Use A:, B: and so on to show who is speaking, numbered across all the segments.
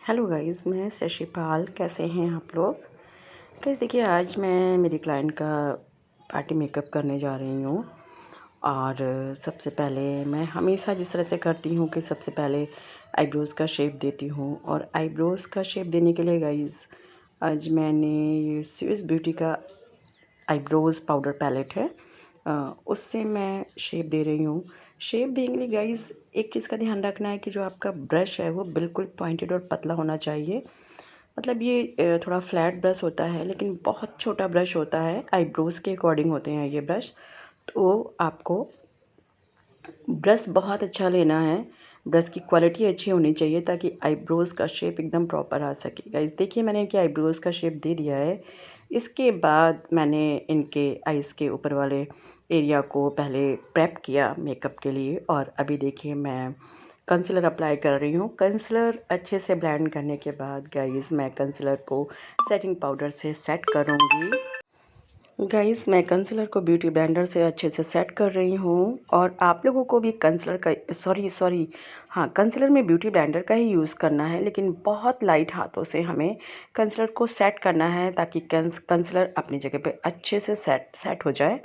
A: Hello guys, मैं शशिपाल। कैसे हैं आप लोग? गाइस देखिए, आज मैं मेरी क्लाइंट का पार्टी मेकअप करने जा रही हूँ। और सबसे पहले मैं हमेशा जिस तरह से करती हूँ कि सबसे पहले आईब्रोज़ का शेप देती हूँ। और आईब्रोज़ का शेप देने के लिए गाइस आज मैंने ये स्विस ब्यूटी का आईब्रोज़ पाउडर पैलेट है, उससे मैं शेप दे रही हूँ। शेप देने के लिए गाइस एक चीज़ का ध्यान रखना है कि जो आपका ब्रश है वो बिल्कुल पॉइंटेड और पतला होना चाहिए। मतलब ये थोड़ा फ्लैट ब्रश होता है, लेकिन बहुत छोटा ब्रश होता है। आईब्रोज़ के अकॉर्डिंग होते हैं ये ब्रश। तो आपको ब्रश बहुत अच्छा लेना है। ब्रश की क्वालिटी अच्छी होनी चाहिए ताकि आईब्रोज़ का शेप एकदम प्रॉपर आ सके। गाइस देखिए, मैंने इनके आईब्रोज़ का शेप दे दिया है। इसके बाद मैंने इनके आइज़ के ऊपर वाले एरिया को पहले प्रेप किया मेकअप के लिए। और अभी देखिए मैं कंसीलर अप्लाई कर रही हूँ। कंसीलर अच्छे से ब्लेंड करने के बाद गाइस मैं कंसीलर को सेटिंग पाउडर से सेट करूँगी। गाइस मैं कंसीलर को ब्यूटी ब्लेंडर से अच्छे से सेट कर रही हूँ। और आप लोगों को भी कंसीलर का सॉरी हाँ, कंसीलर में ब्यूटी ब्लेंडर का ही यूज़ करना है, लेकिन बहुत लाइट हाथों से हमें कंसीलर को सेट करना है ताकि कंसीलर अपनी जगह पे अच्छे से सेट हो जाए।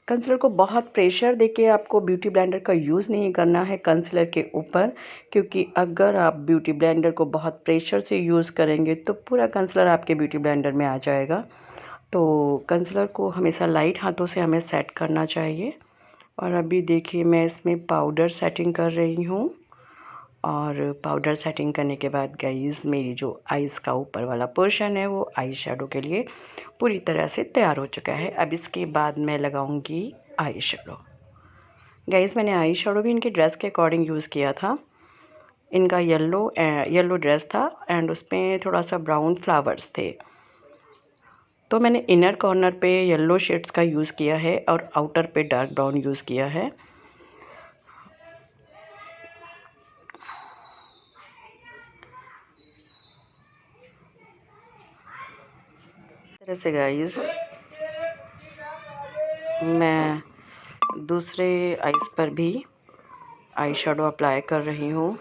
A: कंसीलर को बहुत प्रेशर देके आपको ब्यूटी ब्लेंडर का यूज़ नहीं करना है कंसीलर के ऊपर, क्योंकि अगर आप ब्यूटी ब्लेंडर को बहुत प्रेशर से यूज़ करेंगे तो पूरा कंसीलर आपके ब्यूटी ब्लेंडर में आ जाएगा। तो कंसीलर को हमेशा लाइट हाथों से हमें सेट करना चाहिए। और अभी देखिए मैं इसमें पाउडर सेटिंग कर रही हूँ। और पाउडर सेटिंग करने के बाद गाइस मेरी जो आइज़ का ऊपर वाला पोर्शन है वो आई शेडो के लिए पूरी तरह से तैयार हो चुका है। अब इसके बाद मैं लगाऊंगी आई शेडो। गाइस मैंने आई शेडो भी इनकी ड्रेस के अकॉर्डिंग यूज़ किया था। इनका येलो ड्रेस था एंड उसमें थोड़ा सा ब्राउन फ्लावर्स थे, तो मैंने इनर कॉर्नर पे येलो शेड्स का यूज़ किया है और आउटर पे डार्क ब्राउन यूज़ किया है। तरह से गाइस मैं दूसरे आइज़ पर भी आई शेडो अप्लाई कर रही हूँ।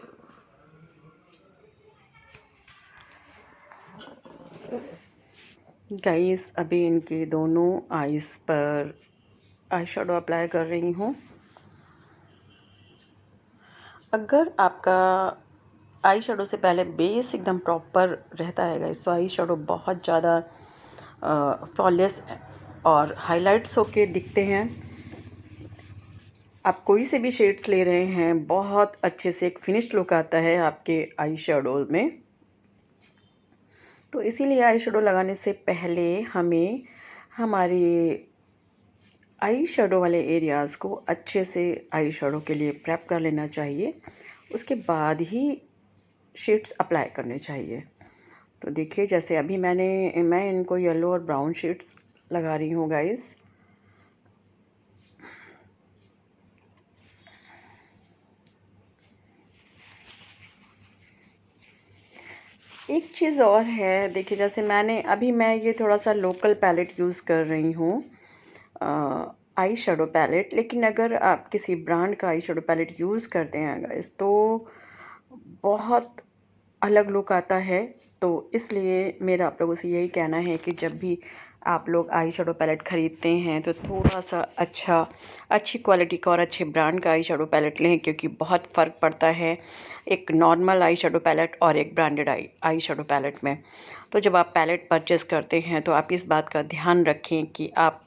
A: गाइस अभी इनके दोनों आइज़ पर आई शेडो अप्लाई कर रही हूँ। अगर आपका आई शेडो से पहले बेस एकदम प्रॉपर रहता है गाइस, तो आई शेडो बहुत ज़्यादा फ्लॉलेस और हाइलाइट्स होके दिखते हैं। आप कोई से भी शेड्स ले रहे हैं, बहुत अच्छे से एक फिनिश्ड लुक आता है आपके आई शेडो में। तो इसीलिए आई शेडो लगाने से पहले हमें हमारे आई शेडो वाले एरियाज़ को अच्छे से आई शेडो के लिए प्रेप कर लेना चाहिए। उसके बाद ही शेड्स अप्लाई करने चाहिए। तो देखिए जैसे अभी मैं इनको येलो और ब्राउन शेड्स लगा रही हूँ गाइस। एक चीज़ और है, देखिए जैसे मैं ये थोड़ा सा लोकल पैलेट यूज़ कर रही हूँ, आई शेडो पैलेट। लेकिन अगर आप किसी ब्रांड का आई शेडो पैलेट यूज़ करते हैं गाइस तो बहुत अलग लुक आता है। तो इसलिए मेरा आप लोगों से यही कहना है कि जब भी आप लोग आई शेडो पैलेट ख़रीदते हैं तो थोड़ा सा अच्छी क्वालिटी का और अच्छे ब्रांड का आई शेडो पैलेट लें, क्योंकि बहुत फ़र्क पड़ता है एक नॉर्मल आई शेडो पैलेट और एक ब्रांडेड आई शेडो पैलेट में। तो जब आप पैलेट परचेज़ करते हैं तो आप इस बात का ध्यान रखें कि आप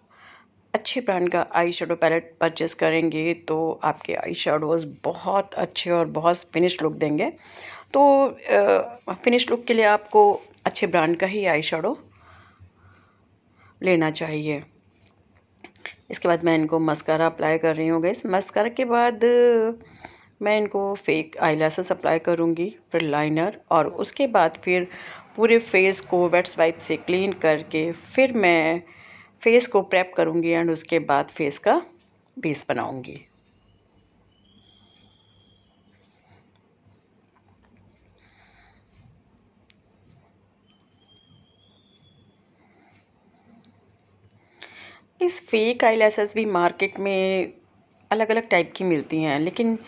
A: अच्छे ब्रांड का आई शेडो पैलेट परचेज़ करेंगे तो आपके आई शेडोज़ बहुत अच्छे और बहुत फिनिश लुक देंगे। तो फिनिश लुक के लिए आपको अच्छे ब्रांड का ही आई शेडो लेना चाहिए। इसके बाद मैं इनको मस्कारा अप्लाई कर रही हूँ गाइस। मस्कारा के बाद मैं इनको फेक आईलैशेस अप्लाई करूँगी, फिर लाइनर, और उसके बाद फिर पूरे फेस को वेट्स वाइप से क्लीन करके फिर मैं फेस को प्रेप करूँगी एंड उसके बाद फेस का बेस बनाऊँगी। इस फेक आईलैशेस भी मार्केट में अलग अलग टाइप की मिलती हैं, लेकिन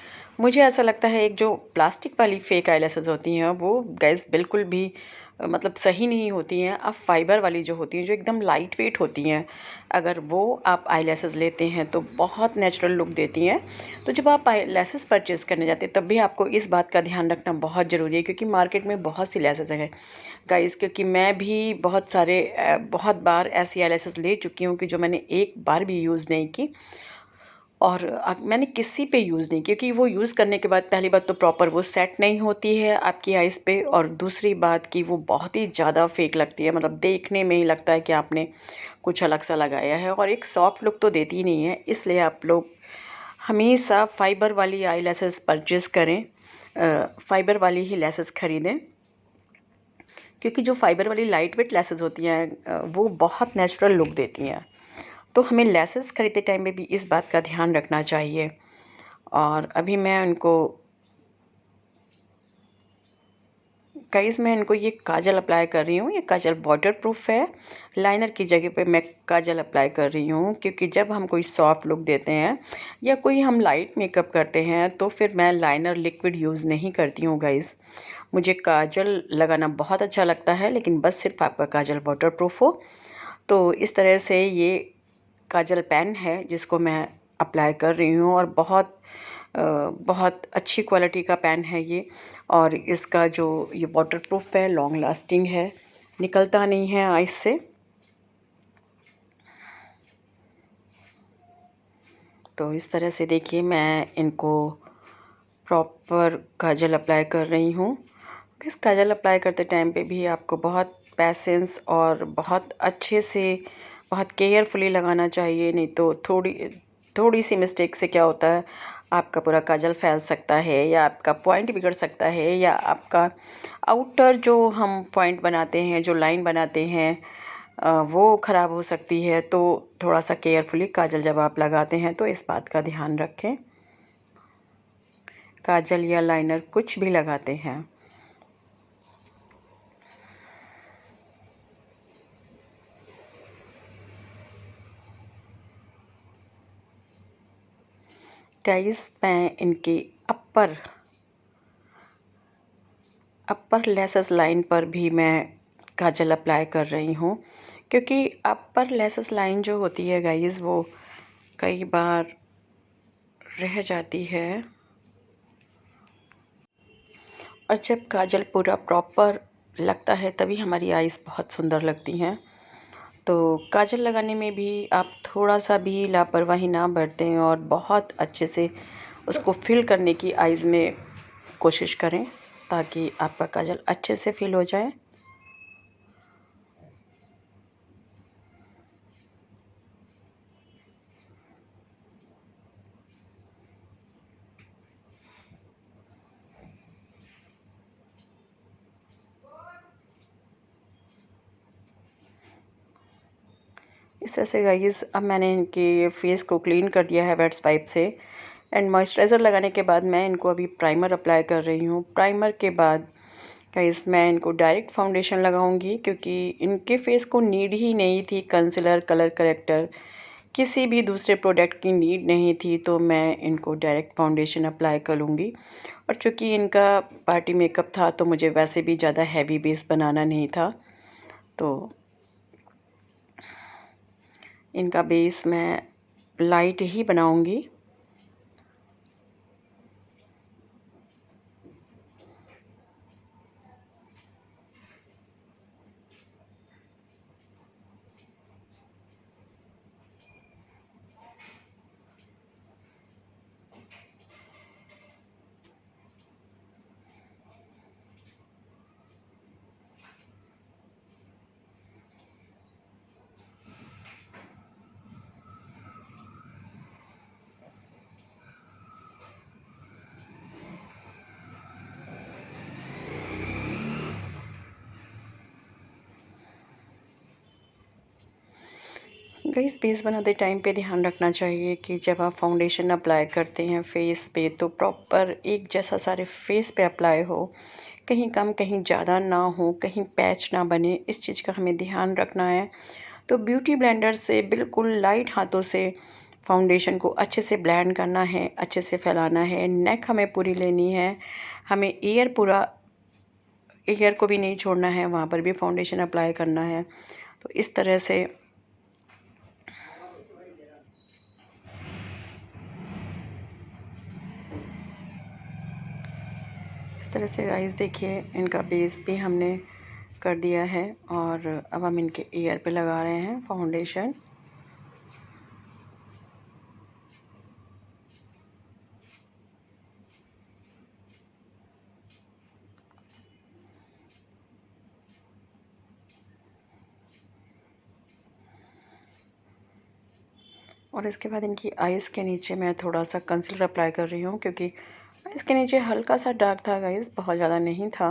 A: मुझे ऐसा लगता है एक जो प्लास्टिक वाली फेक आईलैशेज़ होती हैं वो गाइस बिल्कुल भी मतलब सही नहीं होती हैं। आप फाइबर वाली जो होती हैं जो एकदम लाइट वेट होती हैं, अगर वो आप आईलैशेज़ लेते हैं तो बहुत नेचुरल लुक देती हैं। तो जब आप आईलैशेज़ परचेज़ करने जाते हैं तब भी आपको इस बात का ध्यान रखना बहुत ज़रूरी है, क्योंकि मार्केट में बहुत सी लैशेज़ हैं गाइस। क्योंकि मैं भी बहुत बार ऐसी आईलैशेज़ ले चुकी हूँ कि जो मैंने एक बार भी यूज़ नहीं की। और मैंने किसी पे यूज़ नहीं, क्योंकि वो यूज़ करने के बाद पहली बात तो प्रॉपर वो सेट नहीं होती है आपकी आइज़ पे, और दूसरी बात कि वो बहुत ही ज़्यादा फेक लगती है। मतलब देखने में ही लगता है कि आपने कुछ अलग सा लगाया है, और एक सॉफ्ट लुक तो देती ही नहीं है। इसलिए आप लोग हमेशा फाइबर वाली आई लैसेस परचेज़ करें, फाइबर वाली ही लैसेस खरीदें, क्योंकि जो फाइबर वाली लाइट वेट लैसेस होती हैं वो बहुत नेचुरल लुक देती हैं। तो हमें लेसेस खरीदते टाइम में भी इस बात का ध्यान रखना चाहिए। और अभी मैं उनको गाइस मैं इनको ये काजल अप्लाई कर रही हूँ। ये काजल वाटर प्रूफ है। लाइनर की जगह पे मैं काजल अप्लाई कर रही हूँ, क्योंकि जब हम कोई सॉफ्ट लुक देते हैं या कोई हम लाइट मेकअप करते हैं तो फिर मैं लाइनर लिक्विड यूज़ नहीं करती हूँ गाइस। मुझे काजल लगाना बहुत अच्छा लगता है, लेकिन बस सिर्फ आपका काजल वाटर प्रूफ हो। तो इस तरह से ये काजल पेन है जिसको मैं अप्लाई कर रही हूँ, और बहुत अच्छी क्वालिटी का पेन है ये। और इसका जो ये वाटरप्रूफ है, लॉन्ग लास्टिंग है, निकलता नहीं है आइस से। तो इस तरह से देखिए मैं इनको प्रॉपर काजल अप्लाई कर रही हूँ। इस काजल अप्लाई करते टाइम पे भी आपको बहुत पेशेंस और बहुत अच्छे से बहुत केयरफुली लगाना चाहिए, नहीं तो थोड़ी थोड़ी सी मिस्टेक से क्या होता है, आपका पूरा काजल फैल सकता है, या आपका पॉइंट बिगड़ सकता है, या आपका आउटर जो हम पॉइंट बनाते हैं, जो लाइन बनाते हैं, वो ख़राब हो सकती है। तो थोड़ा सा केयरफुली काजल जब आप लगाते हैं तो इस बात का ध्यान रखें, काजल या लाइनर कुछ भी लगाते हैं। गाइस मैं इनकी अपर अपर लेसेस लाइन पर भी मैं काजल अप्लाई कर रही हूँ, क्योंकि अपर लेसेस लाइन जो होती है गाइस वो कई बार रह जाती है, और जब काजल पूरा प्रॉपर लगता है तभी हमारी आइज़ बहुत सुंदर लगती हैं। तो काजल लगाने में भी आप थोड़ा सा भी लापरवाही ना बरतें, और बहुत अच्छे से उसको फिल करने की आइज़ में कोशिश करें, ताकि आपका काजल अच्छे से फिल हो जाए। इस तरह से गाइस अब मैंने इनके फेस को क्लीन कर दिया है वेट्स पाइप से, एंड मॉइस्चराइज़र लगाने के बाद मैं इनको अभी प्राइमर अप्लाई कर रही हूँ। प्राइमर के बाद गाइस मैं इनको डायरेक्ट फाउंडेशन लगाऊंगी, क्योंकि इनके फेस को नीड ही नहीं थी कंसीलर, कलर करेक्टर, किसी भी दूसरे प्रोडक्ट की नीड नहीं थी। तो मैं इनको डायरेक्ट फाउंडेशन अप्लाई कर लूँगी। और चूँकि इनका पार्टी मेकअप था तो मुझे वैसे भी ज़्यादा हैवी बेस बनाना नहीं था, तो इनका बेस मैं लाइट ही बनाऊंगी। गाइस बेस बनाते टाइम पे ध्यान रखना चाहिए कि जब आप फाउंडेशन अप्लाई करते हैं फेस पे तो प्रॉपर एक जैसा सारे फेस पे अप्लाई हो, कहीं कम कहीं ज़्यादा ना हो, कहीं पैच ना बने, इस चीज़ का हमें ध्यान रखना है। तो ब्यूटी ब्लेंडर से बिल्कुल लाइट हाथों से फाउंडेशन को अच्छे से ब्लेंड करना है, अच्छे से फैलाना है। नेक हमें पूरी लेनी है, हमें ईयर को भी नहीं छोड़ना है, वहाँ पर भी फाउंडेशन अप्लाई करना है। तो इस तरह से गाइस देखिए, इनका बेस भी हमने कर दिया है और अब हम इनके ईयर पे लगा रहे हैं फाउंडेशन। और इसके बाद इनकी आइज़ के नीचे मैं थोड़ा सा कंसीलर अप्लाई कर रही हूँ, क्योंकि आइज़ के नीचे हल्का सा डार्क था गाइस, बहुत ज़्यादा नहीं था।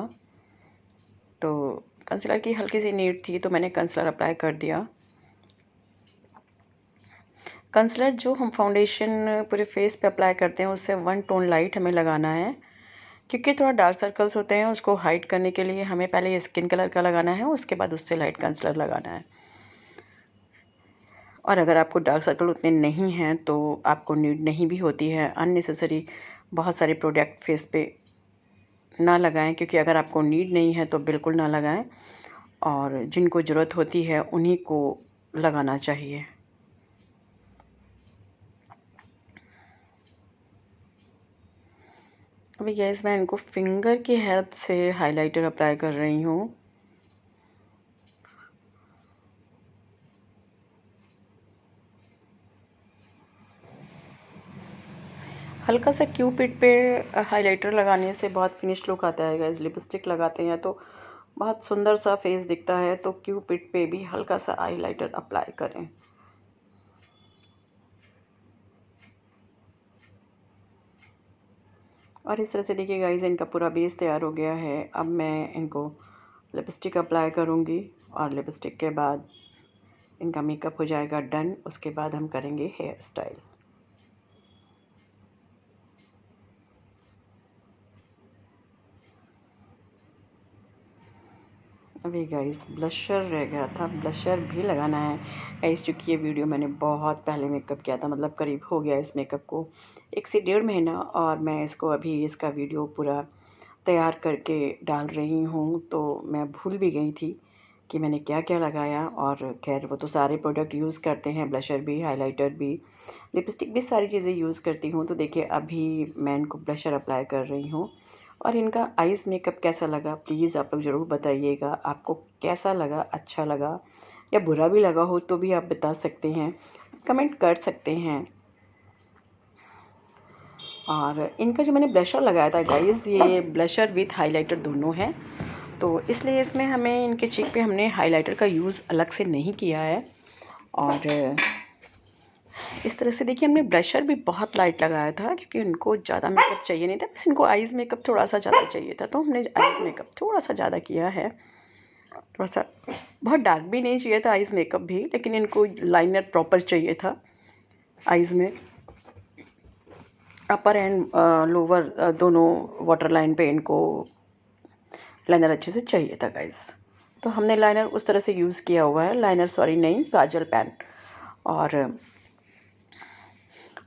A: तो कंसीलर की हल्की सी नीड थी तो मैंने कंसीलर अप्लाई कर दिया। कंसीलर जो हम फाउंडेशन पूरे फेस पे अप्लाई करते हैं उससे 1 टोन लाइट हमें लगाना है, क्योंकि थोड़ा डार्क सर्कल्स होते हैं, उसको हाइड करने के लिए हमें पहले स्किन कलर का लगाना है, उसके बाद उससे लाइट कंसीलर लगाना है। और अगर आपको डार्क सर्कल उतने नहीं हैं तो आपको नीड नहीं भी होती है, अननेसेसरी बहुत सारे प्रोडक्ट फेस पे ना लगाएं, क्योंकि अगर आपको नीड नहीं है तो बिल्कुल ना लगाएं, और जिनको ज़रूरत होती है उन्हीं को लगाना चाहिए। अभी गैस मैं इनको फिंगर की हेल्प से हाइलाइटर अप्लाई कर रही हूँ। हल्का सा क्यूपिड पे हाइलाइटर लगाने से बहुत फिनिश लुक आता है गाइस। लिपस्टिक लगाते हैं तो बहुत सुंदर सा फेस दिखता है, तो क्यूपिड पे भी हल्का सा हाइलाइटर अप्लाई करें। और इस तरह से देखिए गाइस, इनका पूरा बेस तैयार हो गया है। अब मैं इनको लिपस्टिक अप्लाई करूँगी और लिपस्टिक के बाद इनका मेकअप हो जाएगा डन। उसके बाद हम करेंगे हेयर स्टाइल। अभी गाइस ब्लशर रह गया था, ब्लशर भी लगाना है गाइस, क्योंकि ये वीडियो मैंने बहुत पहले मेकअप किया था, मतलब करीब हो गया इस मेकअप को 1 से 1.5 महीना, और मैं इसको अभी इसका वीडियो पूरा तैयार करके डाल रही हूँ। तो मैं भूल भी गई थी कि मैंने क्या क्या लगाया। और खैर वो तो सारे प्रोडक्ट यूज़ करते हैं, ब्लशर भी, हाइलाइटर भी, लिपस्टिक भी, सारी चीज़ें यूज़ करती हूँ। तो देखिए अभी मैं इनको ब्लशर अप्लाई कर रही हूँ। और इनका आइज़ मेकअप कैसा लगा प्लीज़ आप लोग ज़रूर बताइएगा। आपको कैसा लगा, अच्छा लगा या बुरा भी लगा हो तो भी आप बता सकते हैं, कमेंट कर सकते हैं। और इनका जो मैंने ब्लशर लगाया था गाइस, ये ब्लशर विथ हाइलाइटर दोनों है, तो इसलिए इसमें हमें इनके चीक पे हमने हाइलाइटर का यूज़ अलग से नहीं किया है। और इस तरह से देखिए हमने ब्लशर भी बहुत लाइट लगाया था, क्योंकि इनको ज़्यादा मेकअप चाहिए नहीं था, बस इनको आइज़ मेकअप थोड़ा सा ज़्यादा चाहिए था, तो हमने आइज़ मेकअप थोड़ा सा ज़्यादा किया है। थोड़ा सा बहुत डार्क भी नहीं चाहिए था आइज़ मेकअप भी, लेकिन इनको लाइनर प्रॉपर चाहिए था आइज़ में। अपर एंड लोअर दोनों वाटर लाइन पे इनको लाइनर अच्छे से चाहिए था गाइस। तो हमने लाइनर उस तरह से यूज़ किया हुआ है, लाइनर सॉरी नहीं, काजल पेन।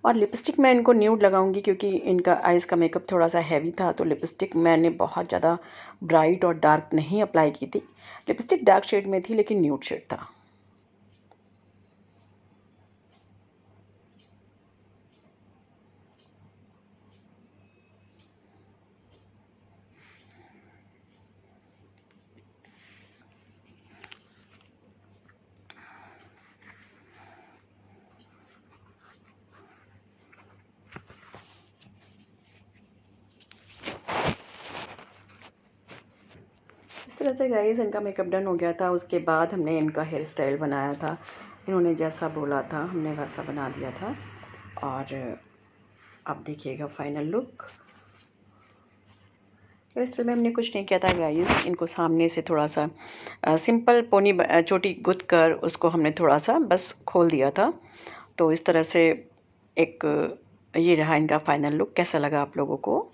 A: और लिपस्टिक मैं इनको न्यूड लगाऊंगी, क्योंकि इनका आइज़ का मेकअप थोड़ा सा हैवी था, तो लिपस्टिक मैंने बहुत ज़्यादा ब्राइट और डार्क नहीं अप्लाई की थी। लिपस्टिक डार्क शेड में थी लेकिन न्यूड शेड था। इस तरह से गाइस इनका मेकअप डन हो गया था। उसके बाद हमने इनका हेयर स्टाइल बनाया था, इन्होंने जैसा बोला था हमने वैसा बना दिया था। और अब देखिएगा फाइनल लुक। हेयर स्टाइल में हमने कुछ नहीं किया था गाइस, इनको सामने से थोड़ा सा सिंपल पोनी चोटी गुथ कर उसको हमने थोड़ा सा बस खोल दिया था। तो इस तरह से एक ये रहा इनका फाइनल लुक। कैसा लगा आप लोगों को?